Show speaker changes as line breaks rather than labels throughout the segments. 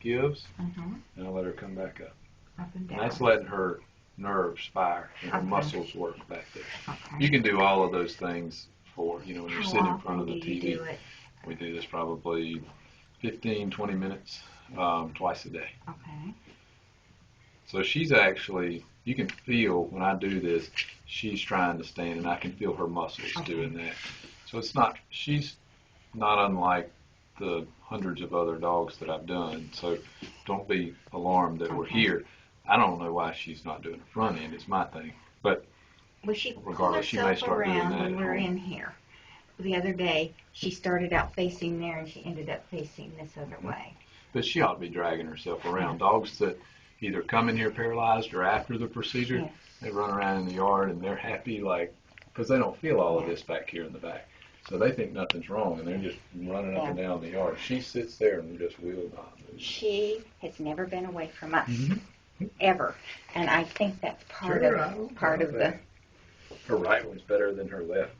gives, and I let her come back up.
Up and down.
And that's letting her nerves fire and her muscles work back there. You can do all of those things for, when you're sitting in front of the TV. We do this probably 15, 20 minutes twice a day.
Okay.
So she's actually, you can feel when I do this, she's trying to stand, and I can feel her muscles doing that. So she's not unlike the hundreds of other dogs that I've done. So don't be alarmed that we're here. I don't know why she's not doing the front end. It's my thing. But regardless, she may start doing that
when we're in here. The other day, she started out facing there, and she ended up facing this other way.
But she ought to be dragging herself around. Dogs that either come in here paralyzed or after the procedure, they run around in the yard and they're happy, because they don't feel all of this back here in the back. So they think nothing's wrong, and they're just running up and down the yard. She sits there and just will not move.
She has never been away from us, ever. And I think that's part of the...
Her right one's better than her left.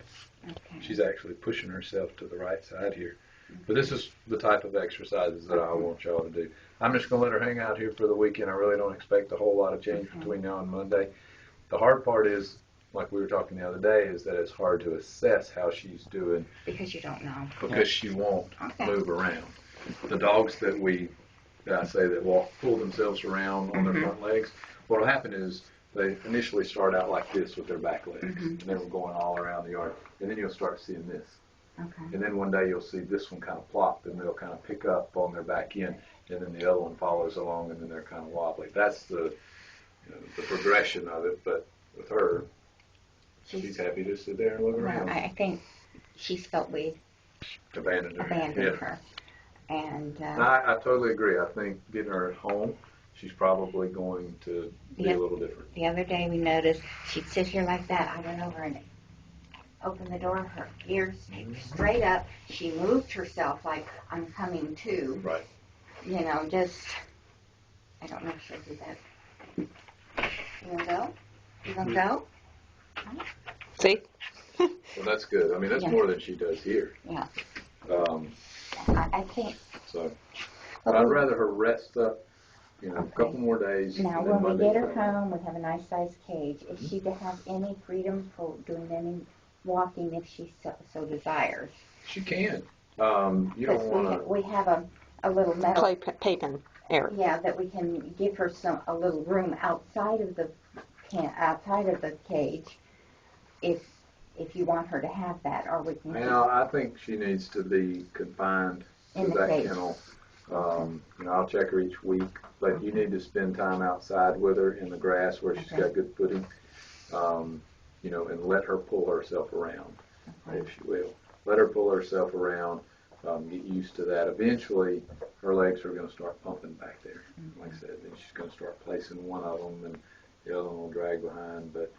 Okay.
She's actually pushing herself to the right side here. But this is the type of exercises that I want y'all to do. I'm just going to let her hang out here for the weekend. I really don't expect a whole lot of change between now and Monday. The hard part is, like we were talking the other day, is that it's hard to assess how she's doing.
Because you don't know.
Because she won't move around. The dogs that I say that pull themselves around on their front legs, what will happen is they initially start out like this with their back legs, and they were going all around the yard. And then you'll start seeing this.
Okay.
And then one day you'll see this one kind of plop, and they'll kind of pick up on their back end, and then the other one follows along, and then they're kind of wobbly. That's the progression of it. But with her, she's happy to sit there and look around.
I think she's felt we
abandoned
her. And
I totally agree. I think getting her at home, she's probably going to be a little different.
The other day we noticed she'd sit here like that. I went over and opened the door, her ears straight up. She moved herself like, I'm coming to.
Right.
Just, I don't know if she'll do that. You want to go? You want to go?
See?
Well, that's good. I mean, that's more than she does here.
Yeah. I think.
So, but I'd rather her rest up, a couple more days.
Now, when we get her home, we have a nice sized cage. Is she to have any freedom for doing any walking if she so desires?
She can. You don't want to.
We have a little metal
clay paving area.
Yeah, that we can give her a little room outside of the cage, if you want her to have that, or we can.
Well, I think she needs to be confined to that kennel. I'll check her each week, but you need to spend time outside with her in the grass where she's got good footing, and let her pull herself around, if she will. Let her pull herself around, get used to that. Eventually, her legs are going to start pumping back there. Like I said, then she's going to start placing one of them, and the other one will drag behind. But,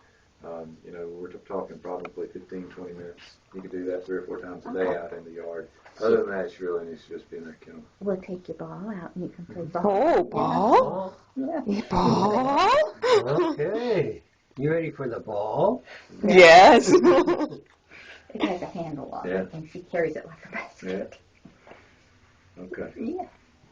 we're talking probably 15, 20 minutes. You can do that 3 or 4 times a day out in the yard. Other than that, she really needs to just be in that kennel.
We'll take your ball out and you can play ball.
Oh, ball?
Yeah.
Ball?
Okay. You ready for the ball?
Yes.
It has a handle on it, and she carries it like a basket.
Yeah. Okay.
Yeah.